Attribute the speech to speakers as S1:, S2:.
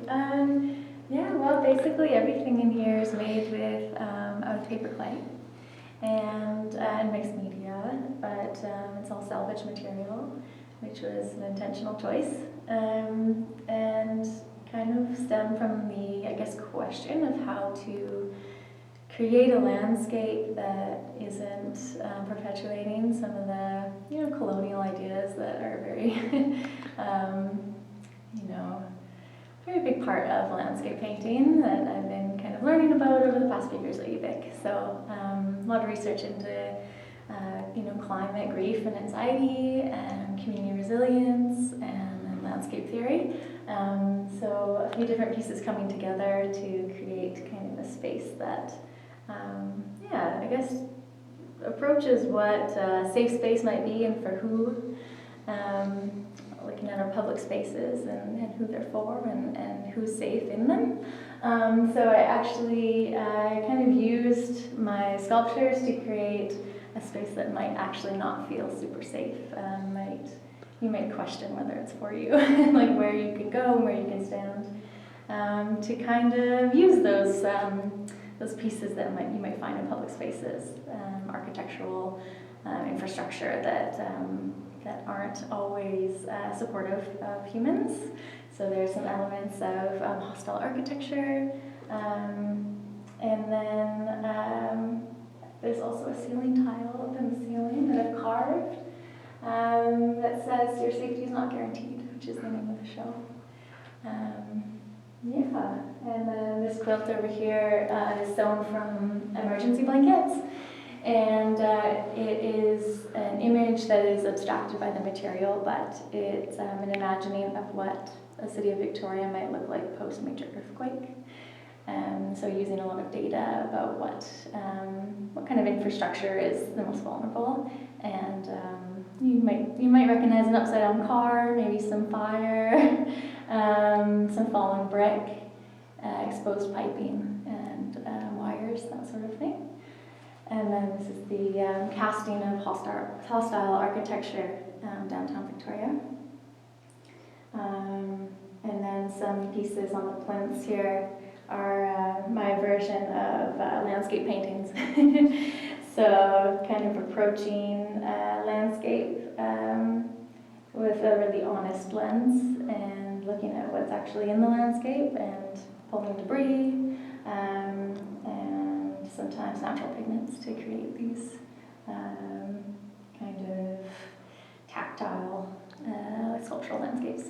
S1: Yeah, well, basically everything in here is made with out of paper clay and mixed media, but it's all salvage material, which was an intentional choice, and kind of stemmed from the, I guess, question of how to create a landscape that isn't perpetuating some of the colonial ideas that are very very big part of landscape painting that I've been kind of learning about over the past few years at UVic. So a lot of research into climate grief and anxiety and community resilience and landscape theory. So a few different pieces coming together to create kind of a space that I guess approaches what safe space might be and for who, looking at our public spaces and who they're for and who's safe in them. So I actually kind of used my sculptures to create a space that might actually not feel super safe. You might question whether it's for you, like where you can go and where you can stand, to kind of use those pieces that you might find in public spaces, architectural infrastructure that aren't always supportive of humans. So there's some elements of hostile architecture, and then there's also a ceiling tile up in the ceiling that I've carved that says "Your safety is not guaranteed," which is the name of the show. And then this quilt over here is sewn from emergency blankets, and it is an image that is abstracted by the material, but it's an imagining of what the city of Victoria might look like post-major earthquake. So using a lot of data about what kind of infrastructure is the most vulnerable, and you might recognize an upside-down car, maybe some fire, some fallen brick, exposed piping, and wires, that sort of thing. And then this is the casting of hostile architecture downtown Victoria. And then some pieces on the plinths here are my version of landscape paintings. So kind of approaching landscape with a really honest lens and looking at what's actually in the landscape and pulling debris and sometimes natural pigments to create these kind of tactile sculptural landscapes.